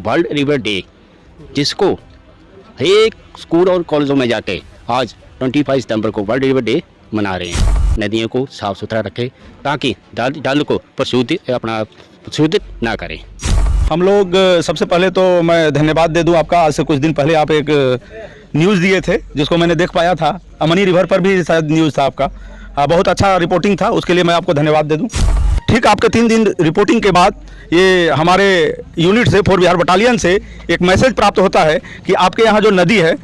World river day, जिसको एक school और कॉलेजों में जाके आज 25 सितंबर को वर्ल्ड रिवर डे मना रहे हैं। नदियों को साफ सुथरा रखें ताकि जल को प्रदूषित ना करें। हम लोग सबसे पहले तो मैं धन्यवाद दे दूं आपका। आज से कुछ दिन पहले आप एक न्यूज़ दिए थे जिसको मैंने देख पाया था, अमनी रिवर पर भी शायद न्यूज़ था आपका। बहुत अच्छा रिपोर्टिंग था, उसके लिए मैं आपको धन्यवाद दे दूं। ठीक आपके 3 दिन रिपोर्टिंग के बाद ये हमारे यूनिट से 4 बिहार बटालियन से एक मैसेज प्राप्त होता है कि आपके यहाँ जो नदी है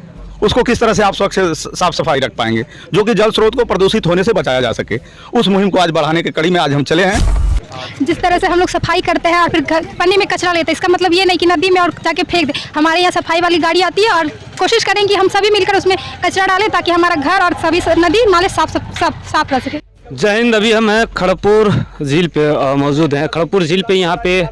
उसको किस तरह से आप स्वच्छ साफ सफाई रख पाएंगे, जो कि जल स्रोत को प्रदूषित होने से बचाया जा सके। उस मुहिम को आज बढ़ाने के कड़ी में आज हम चले हैं। जिस तरह से हम लोग सफाई करते हैं और फिर पन्नी में कचरा लेते हैं, इसका मतलब ये नहीं कि नदी में और जाके फेंक दे। हमारे यहाँ सफाई वाली गाड़ी आती है और कोशिश करें कि हम सभी मिलकर उसमें कचरा डालें ताकि हमारा घर और सभी नदी नाले साफ रह सके। जय हिंद। अभी हम हैं खड़गपुर झील पे मौजूद हैं। खड़गपुर झील पे यहाँ पे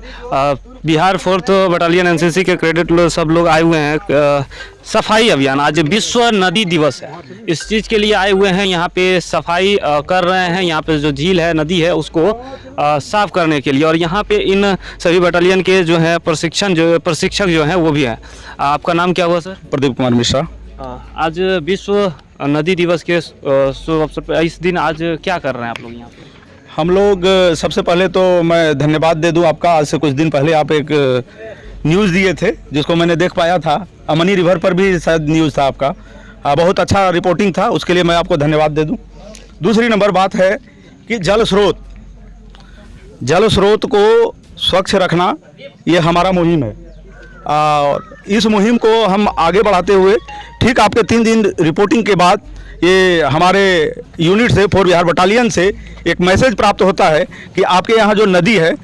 बिहार 4th बटालियन एनसीसी के क्रेडिट सब लोग आए हुए हैं। सफाई अभियान, आज विश्व नदी दिवस है, इस चीज़ के लिए आए हुए हैं। यहाँ पे सफाई कर रहे हैं। यहाँ पे जो झील है, नदी है, उसको साफ करने के लिए। और यहाँ पे इन सभी बटालियन के जो है प्रशिक्षक जो हैं वो भी हैं। आपका नाम क्या हुआ सर? प्रदीप कुमार मिश्रा। आज विश्व नदी दिवस के शुभ अवसर पर इस दिन आज क्या कर रहे हैं आप लोग यहाँ पे? हम लोग सबसे पहले तो मैं धन्यवाद दे दूं आपका। आज से कुछ दिन पहले आप एक न्यूज़ दिए थे जिसको मैंने देख पाया था, अमनी रिवर पर भी शायद न्यूज़ था आपका। बहुत अच्छा रिपोर्टिंग था, उसके लिए मैं आपको धन्यवाद दे दूं। दूसरी नंबर बात है कि जल स्रोत को स्वच्छ रखना ये हमारा मुहिम है और इस मुहिम को हम आगे बढ़ाते हुए ठीक आपके 3 दिन रिपोर्टिंग के बाद ये हमारे यूनिट से 4 बिहार बटालियन से एक मैसेज प्राप्त होता है कि आपके यहाँ जो नदी है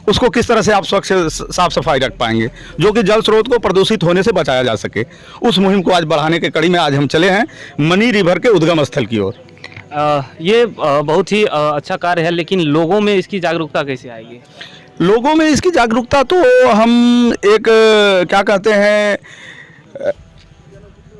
उसको किस तरह से आप स्वच्छ साफ सफाई रख पाएंगे, जो कि जल स्रोत को प्रदूषित होने से बचाया जा सके। उस मुहिम को आज बढ़ाने के कड़ी में आज हम चले हैं मनी रिवर के उद्गम स्थल की ओर। ये बहुत ही अच्छा कार्य है, लेकिन लोगों में इसकी जागरूकता कैसे आएगी? लोगों में इसकी जागरूकता तो हम एक क्या कहते हैं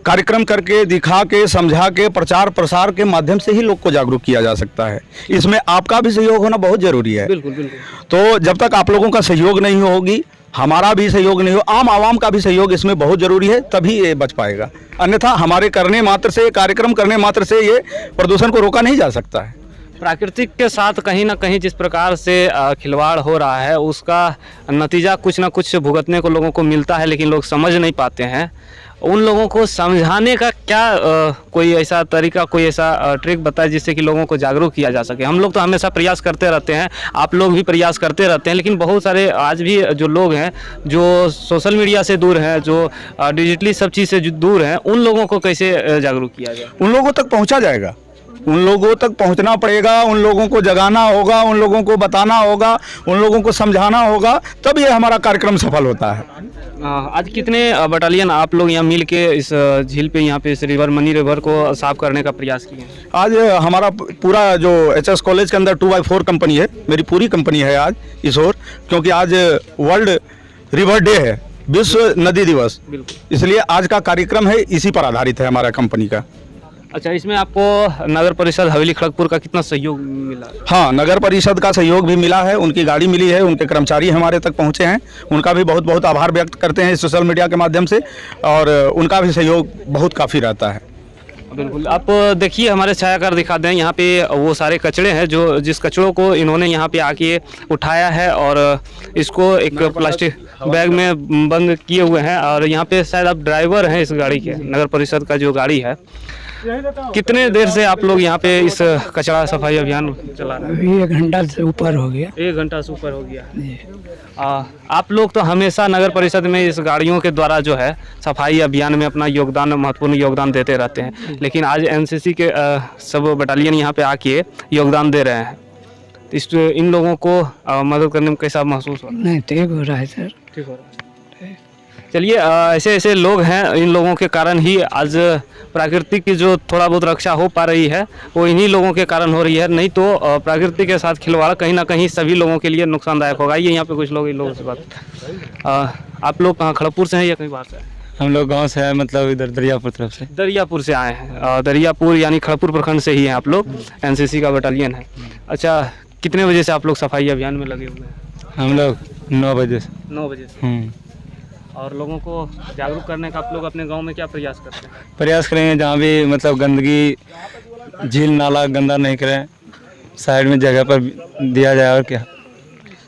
कार्यक्रम करके, दिखा के, समझा के, प्रचार प्रसार के माध्यम से ही लोग को जागरूक किया जा सकता है। इसमें आपका भी सहयोग होना बहुत ज़रूरी है। बिल्कुल बिल्कुल। तो जब तक आप लोगों का सहयोग नहीं होगी, हमारा भी सहयोग नहीं हो, आम आवाम का भी सहयोग इसमें बहुत ज़रूरी है, तभी ये बच पाएगा। अन्यथा हमारे करने मात्र से, कार्यक्रम करने मात्र से ये प्रदूषण को रोका नहीं जा सकता है। प्राकृतिक के साथ कहीं ना कहीं जिस प्रकार से खिलवाड़ हो रहा है उसका नतीजा कुछ ना कुछ भुगतने को लोगों को मिलता है, लेकिन लोग समझ नहीं पाते हैं। उन लोगों को समझाने का क्या कोई ऐसा तरीका, कोई ऐसा ट्रिक बताए जिससे कि लोगों को जागरूक किया जा सके? हम लोग तो हमेशा प्रयास करते रहते हैं, आप लोग भी प्रयास करते रहते हैं, लेकिन बहुत सारे आज भी जो लोग हैं जो सोशल मीडिया से दूर हैं, जो डिजिटली सब चीज़ से दूर हैं, उन लोगों को कैसे जागरूक किया जाए? उन लोगों तक पहुँचा जाएगा, उन लोगों तक पहुंचना पड़ेगा, उन लोगों को जगाना होगा, उन लोगों को बताना होगा, उन लोगों को समझाना होगा, तब ये हमारा कार्यक्रम सफल होता है। आज कितने बटालियन आप लोग यहाँ मिल के इस झील पे, यहाँ पे इस रिवर, मनी रिवर को साफ करने का प्रयास किए? आज हमारा पूरा जो एचएस कॉलेज के अंदर 2x4 कंपनी है, मेरी पूरी कंपनी है आज इस ओर, क्योंकि आज वर्ल्ड रिवर डे है, विश्व नदी दिवस, इसलिए आज का कार्यक्रम है इसी पर आधारित है हमारा कंपनी का। अच्छा, इसमें आपको नगर परिषद हवेली खड़गपुर का कितना सहयोग मिला? हाँ, नगर परिषद का सहयोग भी मिला है, उनकी गाड़ी मिली है, उनके कर्मचारी हमारे तक पहुँचे हैं, उनका भी बहुत बहुत आभार व्यक्त करते हैं सोशल मीडिया के माध्यम से, और उनका भी सहयोग बहुत काफ़ी रहता है। बिल्कुल। आप देखिए, हमारे छायाकार दिखा दें, यहाँ पे वो सारे कचड़े हैं जिस कचड़ों को इन्होंने यहाँ पे आके उठाया है और इसको एक प्लास्टिक बैग में बंद किए हुए हैं। और यहाँ पे शायद आप ड्राइवर हैं इस गाड़ी के, नगर परिषद का जो गाड़ी है। कितने देर से आप लोग यहाँ पे इस कचरा सफाई अभियान चला रहे हैं? अभी 1 घंटा से ऊपर हो गया। 1 घंटा से ऊपर हो गया। आप लोग तो हमेशा नगर परिषद में इस गाड़ियों के द्वारा जो है सफाई अभियान में अपना योगदान, महत्वपूर्ण योगदान देते रहते हैं, लेकिन आज एनसीसी के सब बटालियन यहाँ पे आके योगदान दे रहे हैं। इन लोगों को मदद करने में कैसा महसूस हो रहा है? नहीं, ठीक हो रहा है सर, ठीक हो रहा है। चलिए, ऐसे ऐसे लोग हैं, इन लोगों के कारण ही आज प्रकृति की जो थोड़ा बहुत रक्षा हो पा रही है वो इन्हीं लोगों के कारण हो रही है। नहीं तो प्रकृति के साथ खिलवाड़ कहीं ना कहीं सभी लोगों के लिए नुकसानदायक होगा। ये यहाँ पे कुछ लोग इन लोगों से बात। आप लोग कहाँ, खड़गपुर से हैं या कहीं बाहर से? हम लोग गांव से हैं, मतलब इधर दरियापुर तरफ से। दरियापुर से आए हैं। दरियापुर यानी खड़गपुर प्रखंड से ही हैं आप लोग, एनसीसी का बटालियन है। अच्छा, कितने बजे से आप लोग सफाई अभियान में लगे हुए हैं? हम लोग 9 बजे से। 9 बजे से। और लोगों को जागरूक करने का आप लोग अपने गांव में क्या प्रयास करते हैं? प्रयास करेंगे जहाँ भी मतलब गंदगी, झील नाला गंदा नहीं करें, साइड में जगह पर दिया जाए। और क्या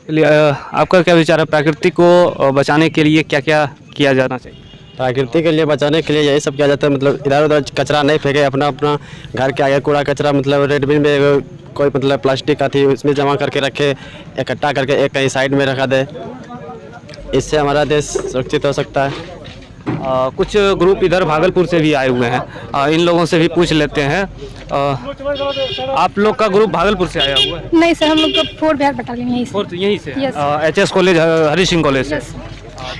चलिए, आपका क्या विचार है, प्रकृति को बचाने के लिए क्या क्या किया जाना चाहिए? प्रकृति के लिए बचाने के लिए यही सब किया जाता है, मतलब इधर उधर कचरा नहीं फेंके, अपना अपना घर के आगे कूड़ा कचरा मतलब रेडबिन में कोई मतलब प्लास्टिक का थी उसमें जमा करके रखे, इकट्ठा करके एक कहीं साइड में रखा दे, इससे हमारा देश सुरक्षित हो सकता है। कुछ ग्रुप इधर भागलपुर से भी आए हुए हैं, इन लोगों से भी पूछ लेते हैं। आप लोग का ग्रुप भागलपुर से आया हुआ है? नहीं सर, हम लोग का 4 बिहार बटालियन यहीं से। फोर्थ यहीं से? Yes. HS college, Hari Singh college से? Yes.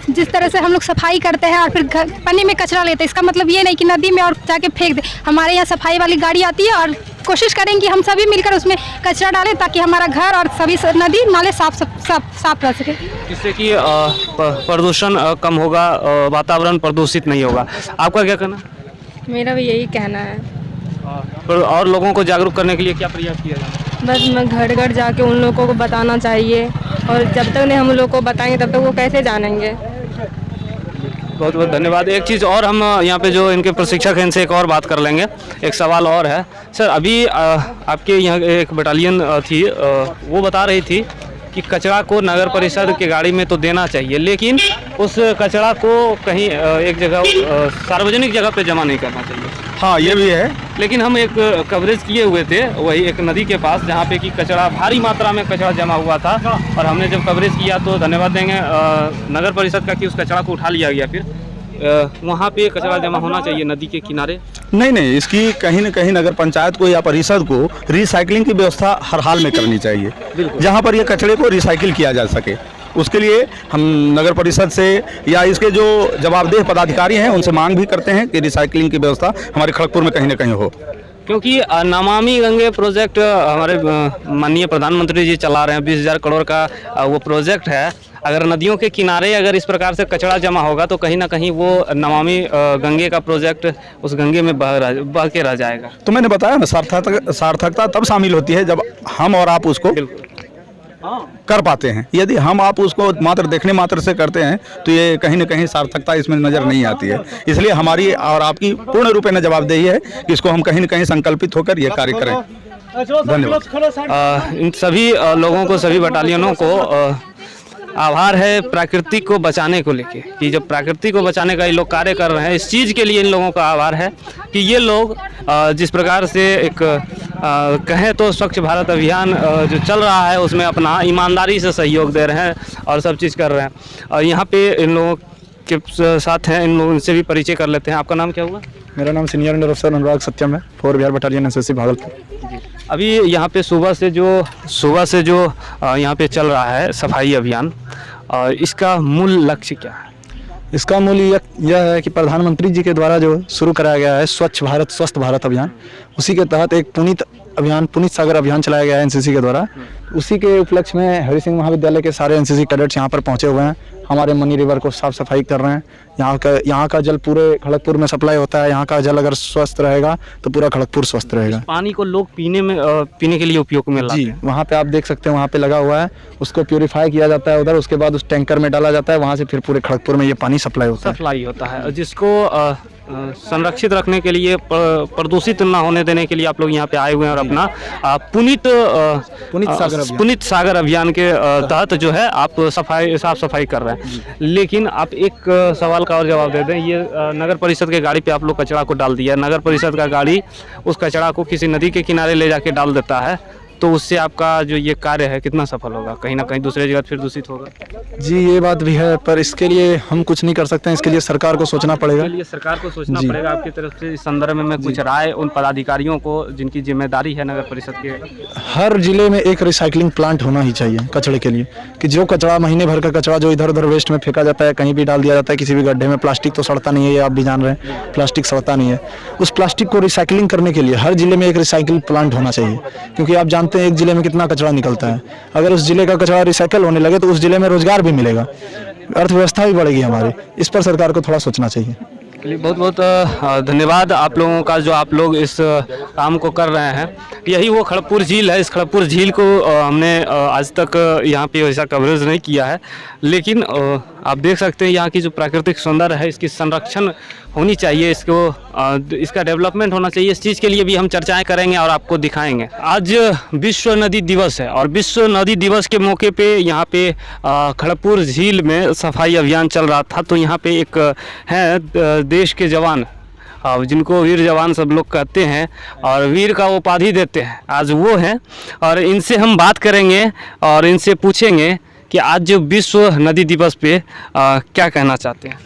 जिस तरह से हम लोग सफाई करते हैं और फिर पानी में कचरा लेते हैं, इसका मतलब ये नहीं कि नदी में और जाके फेंक दे। हमारे यहाँ सफाई वाली गाड़ी आती है और कोशिश करेंगे कि हम सभी मिलकर उसमें कचरा डालें ताकि हमारा घर और सभी नदी नाले साफ रह सके, जिससे कि प्रदूषण कम होगा, वातावरण प्रदूषित नहीं होगा। आपका क्या कहना? मेरा भी यही कहना है। और लोगों को जागरूक करने के लिए क्या प्रयास किया जाए? बस मैं घर घर जाके उन लोगों को बताना चाहिए, और जब तक नहीं हम लोग को बताएंगे तब तक वो कैसे जानेंगे। बहुत बहुत धन्यवाद। एक चीज़ और, हम यहाँ पे जो इनके प्रशिक्षक हैं इनसे एक और बात कर लेंगे। एक सवाल और है सर, अभी आपके यहाँ एक बटालियन थी, वो बता रही थी कि कचरा को नगर परिषद के गाड़ी में तो देना चाहिए, लेकिन उस कचरा को कहीं एक जगह सार्वजनिक जगह पे जमा नहीं करना चाहिए। हाँ, ये भी है। लेकिन हम एक कवरेज किए हुए थे वही एक नदी के पास, जहाँ पे कि कचरा, भारी मात्रा में कचरा जमा हुआ था, और हमने जब कवरेज किया तो धन्यवाद देंगे नगर परिषद का कि उस कचरा को उठा लिया गया। फिर वहाँ पे कचरा जमा होना चाहिए नदी के किनारे? नहीं, इसकी कहीं न कहीं नगर पंचायत को या परिषद को रिसाइकलिंग की व्यवस्था हर हाल में करनी चाहिए, जहाँ पर ये कचरे को रिसाइकिल किया जा सके। उसके लिए हम नगर परिषद से या इसके जो जवाबदेह पदाधिकारी हैं उनसे मांग भी करते हैं कि रिसाइकलिंग की व्यवस्था हमारे खड़गपुर में कहीं न कहीं हो। क्योंकि नमामि गंगे प्रोजेक्ट हमारे माननीय प्रधानमंत्री जी चला रहे हैं, 20,000 करोड़ का वो प्रोजेक्ट है। अगर नदियों के किनारे अगर इस प्रकार से कचरा जमा होगा तो कहीं ना कहीं वो नमामि गंगे का प्रोजेक्ट उस गंगे में बह के रह जाएगा। तो मैंने बताया ना, सार्थकता तब शामिल होती है जब हम और आप उसको कर पाते हैं। यदि हम आप उसको मात्र देखने मात्र से करते हैं तो ये कहीं न कहीं सार्थकता इसमें नज़र नहीं आती है। इसलिए हमारी और आपकी पूर्ण रूप में जवाबदेही है कि इसको हम कहीं न कहीं संकल्पित होकर ये कार्य करें। धन्यवाद। इन सभी लोगों को, सभी बटालियनों को आभार है प्रकृति को बचाने को लेके, कि जब प्रकृति को बचाने का ये लोग कार्य कर रहे हैं, इस चीज़ के लिए इन लोगों का आभार है कि ये लोग जिस प्रकार से एक कहें तो स्वच्छ भारत अभियान जो चल रहा है उसमें अपना ईमानदारी से सहयोग दे रहे हैं और सब चीज़ कर रहे हैं। और यहाँ पे इन लोगों के साथ हैं, इन लोगों से भी परिचय कर लेते हैं। आपका नाम क्या हुआ? मेरा नाम सीनियर अंडर अफसर अनुराग सत्यम है, 4 बिहार बटालियन SSC भागलपुर। अभी यहाँ पे सुबह से जो यहाँ पे चल रहा है सफाई अभियान, इसका मूल लक्ष्य क्या है? इसका मूल यह है कि प्रधानमंत्री जी के द्वारा जो शुरू कराया गया है स्वच्छ भारत स्वस्थ भारत अभियान, उसी के तहत एक पुनीत सागर अभियान चलाया गया है NCC के द्वारा। उसी के उपलक्ष्य में हरि सिंह महाविद्यालय के सारे NCC कैडेट्स यहाँ पर पहुँचे हुए हैं, हमारे मनी रिवर को साफ सफाई कर रहे हैं। यहाँ का जल पूरे खड़गपुर में सप्लाई होता है। यहाँ का जल अगर स्वस्थ रहेगा तो पूरा खड़गपुर स्वस्थ रहेगा। पानी को लोग पीने के लिए उपयोग में लाते हैं। जी, वहाँ पे आप देख सकते हैं, वहाँ पे लगा हुआ है, उसको प्यूरिफाई किया जाता है उधर, उसके बाद उस टैंकर में डाला जाता है, वहाँ से फिर पूरे खड़गपुर में ये पानी सप्लाई होता है। जिसको संरक्षित रखने के लिए, प्रदूषित ना होने देने के लिए आप लोग यहाँ पे आए हुए हैं और अपना पुनीत सागर अभियान के तहत जो है आप साफ सफाई कर रहे हैं। लेकिन आप एक सवाल का और जवाब दे दें, ये नगर परिषद के गाड़ी पे आप लोग कचरा को डाल दिया, नगर परिषद का गाड़ी उस कचरा को किसी नदी के किनारे ले जाके डाल देता है, तो उससे आपका जो ये कार्य है कितना सफल होगा? कहीं ना कहीं दूसरे जगह फिर दूषित होगा। जी, ये बात भी है, पर इसके लिए हम कुछ नहीं कर सकते हैं, इसके लिए सरकार को सोचना पड़ेगा। इसके लिए सरकार को सोचना पड़ेगा। आपकी तरफ से इस संदर्भ में कुछ राय उन पदाधिकारियों को जिनकी जिम्मेदारी है नगर परिषद के? हर जिले में एक रिसाइकलिंग प्लांट होना ही चाहिए कचरे के लिए, कि जो कचरा महीने भर का कचरा जो इधर उधर वेस्ट में फेंका जाता है, कहीं भी डाल दिया जाता है किसी भी गड्ढे में। प्लास्टिक तो सड़ता नहीं है, ये आप भी जान रहे हैं, प्लास्टिक सड़ता नहीं है। उस प्लास्टिक को रिसाइकलिंग करने के लिए हर जिले में एक रिसाइकिल प्लांट होना चाहिए, क्योंकि आप जानते हैं एक जिले में कितना कचरा निकलता है। अगर उस जिले का कचरा रिसाइकल होने लगे तो उस जिले में रोजगार भी मिलेगा, अर्थव्यवस्था भी बढ़ेगी हमारी। इस पर सरकार को थोड़ा सोचना चाहिए। बहुत बहुत धन्यवाद आप लोगों का, जो आप लोग इस काम को कर रहे हैं। यही वो खड़गपुर झील है। इस खड़गपुर झील को हमने आज तक यहाँ पे ऐसा कवरेज नहीं किया है, लेकिन आप देख सकते हैं यहाँ की जो प्राकृतिक सौंदर्य है इसकी संरक्षण होनी चाहिए, इसका डेवलपमेंट होना चाहिए। इस चीज़ के लिए भी हम चर्चाएं करेंगे और आपको दिखाएंगे। आज विश्व नदी दिवस है और विश्व नदी दिवस के मौके पे यहाँ पे खड़गपुर झील में सफाई अभियान चल रहा था। तो यहाँ पे एक है देश के जवान, जिनको वीर जवान सब लोग कहते हैं और वीर का उपाधि देते हैं, आज वो हैं और इनसे हम बात करेंगे और इनसे पूछेंगे कि आज जो विश्व नदी दिवस पे क्या कहना चाहते हैं।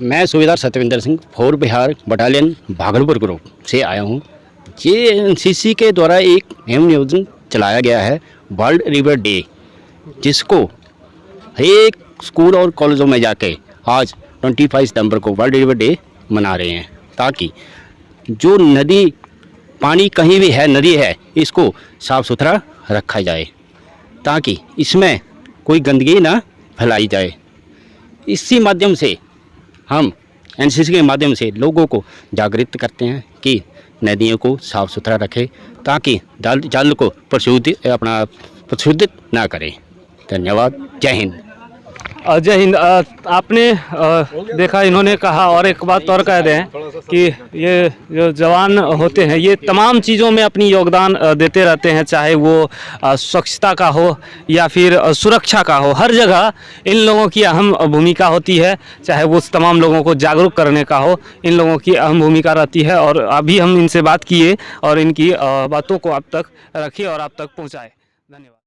मैं सूबेदार सत्यविंदर सिंह 4 बिहार बटालियन भागलपुर ग्रुप से आया हूँ। ये एनसीसी के द्वारा एक अहम नियोजन चलाया गया है वर्ल्ड रिवर डे, जिसको एक स्कूल और कॉलेजों में जाके आज 25 सितंबर को वर्ल्ड रिवर डे मना रहे हैं, ताकि जो नदी पानी कहीं भी है, नदी है, इसको साफ़ सुथरा रखा जाए ताकि इसमें कोई गंदगी ना फैलाई जाए। इसी माध्यम से हम एनसीसी के माध्यम से लोगों को जागृत करते हैं कि नदियों को साफ़ सुथरा रखें ताकि जल को प्रदूषित ना करें। धन्यवाद। जय हिंद। जय हिंद। आपने देखा, इन्होंने कहा और एक बात और कह दें कि ये जो जवान होते हैं ये तमाम चीज़ों में अपनी योगदान देते रहते हैं, चाहे वो स्वच्छता का हो या फिर सुरक्षा का हो। हर जगह इन लोगों की अहम भूमिका होती है, चाहे वो तमाम लोगों को जागरूक करने का हो, इन लोगों की अहम भूमिका रहती है। और अभी हम इनसे बात किए और इनकी बातों को आप तक रखिए और आप तक पहुँचाए। धन्यवाद।